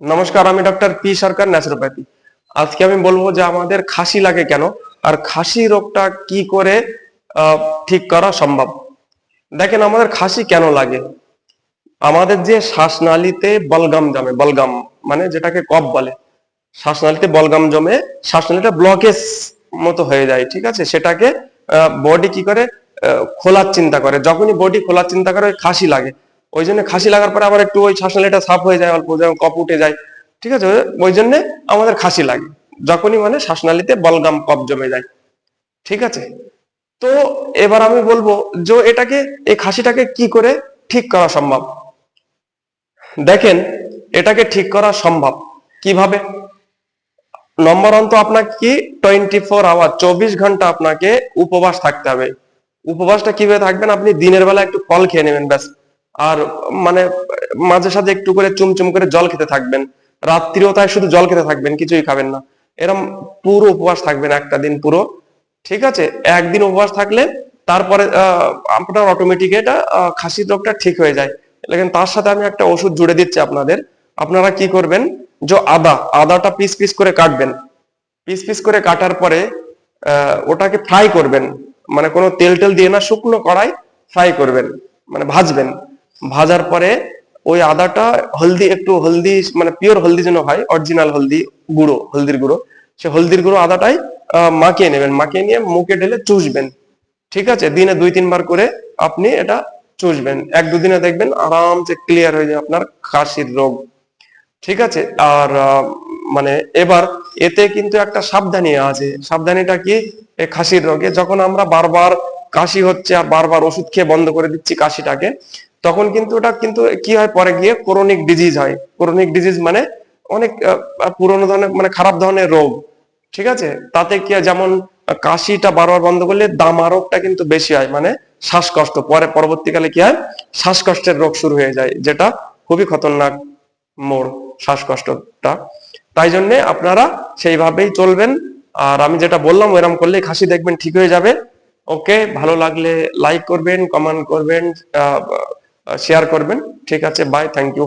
নমস্কার, আমি doctor P সরকার, naturopathy. আজকে আমি বলবো যে আমাদের খাসি লাগে কেন, আর খাসি রোগটা কি করে ঠিক করা সম্ভব। দেখেন, আমাদের খাসি কেন লাগে। আমাদের যে শ্বাসনালীতে বলগাম জমে, বলগাম মানে যেটাকে কফ বলে, শ্বাসনালীতে বলগাম জমে, শ্বাসনালীটা ব্লকেজ মতো হয়ে যায়, ঠিক আছে। সেটাকে বডি কি করে খোলার চিন্তা করে, যখনই বডি খোলার চিন্তা করে ওই খাসি লাগে। ওই জন্য খাসি লাগার পরে আবার একটু ওই শ্বাসনালীটা সাফ হয়ে যায়, অল্প যেমন কফ উঠে যায়, ঠিক আছে। ওই জন্য আমাদের খাসি লাগে, যখনই মানে শ্বাসনালীতে বলগাম কফ জমে যায়, ঠিক আছে। তো এবার আমি বলবো যে এই খাসিটাকে কি করে ঠিক করা সম্ভব। দেখেন, এটাকে ঠিক করা সম্ভব কিভাবে। নম্বর ওয়ান, তো আপনাকে কি 24 আওয়ার 24 ঘন্টা আপনাকে উপবাস থাকতে হবে। উপবাসটা কিভাবে থাকবেন, আপনি দিনের বেলা একটু ফল খেয়ে নেবেন ব্যাস। আর মানে মাঝে সাঝে একটু করে চুমচুম করে জল খেতে থাকবেন। রাত্রিও তাই শুধু জল খেতে থাকবেন, কিছুই খাবেন না। এরকম পুরো উপবাস থাকবেন একটা দিন পুরো, ঠিক আছে। একদিন উপবাস থাকলে তারপরে আপনার অটোমেটিক এটা খাসির রোগটা ঠিক হয়ে যায়। লেকিন তার সাথে আমি একটা ওষুধ জুড়ে দিচ্ছি আপনাদের। আপনারা কি করবেন, যে আদাটা পিস পিস করে কাটবেন। পিস পিস করে কাটার পরে ওটাকে ফ্রাই করবেন, মানে কোনো তেল টেল দিয়ে না, শুকনো কড়াই ফ্রাই করবেন, মানে ভাজবেন। ভাজার পরে ওই আদাটা একটু হলদি, মানে পিওর হলদি যেন হয়, অরিজিনাল হলদি গুঁড়ো, হলদির গুঁড়ো, সে হলদির গুঁড়ো আদাটাই মাখিয়ে নেবেন। মাখিয়ে নিয়ে মুখে ঢেলে চুষবেন, ঠিক আছে। দিনে 2-3 বার করে আপনি এটা চুষবেন। 1-2 দিনে দেখবেন আরামসে ক্লিয়ার হয়ে যাবে আপনার কাশির রোগ, ঠিক আছে। আর মানে এবার এতে কিন্তু একটা সাবধানী আছে। সাবধানীটা কি, এই খাসির রোগে যখন আমরা বারবার কাশি হচ্ছে আর বারবার ওষুধ খেয়ে বন্ধ করে দিচ্ছি কাশিটাকে, তখন কিন্তু ওটা কিন্তু কি হয়, পরে গিয়ে ক্রনিক ডিজিজ হয়। ক্রনিক ডিজিজ মানে অনেক পুরোনো ধরনের, মানে খারাপ ধরনের রোগ, ঠিক আছে। তাতে কি হয়, যেমন কাশিটা বারবার বন্ধ করলে দামা রোগটা কিন্তু বেশি হয়, মানে শ্বাসকষ্ট, পরবর্তীকালে কি হয়, শ্বাসকষ্টের রোগ শুরু হয়ে যায়, যেটা খুবই খতরনাক মোড়, শ্বাসকষ্টটা। তাই জন্য আপনারা সেইভাবেই চলবেন। আর আমি যেটা বললাম ওইরকম করলে খাসি দেখবেন ঠিক হয়ে যাবে। ওকে, ভালো লাগলে লাইক করবেন, কমেন্ট করবেন, শেয়ার করবেন, ঠিক আছে। Bye, thank you.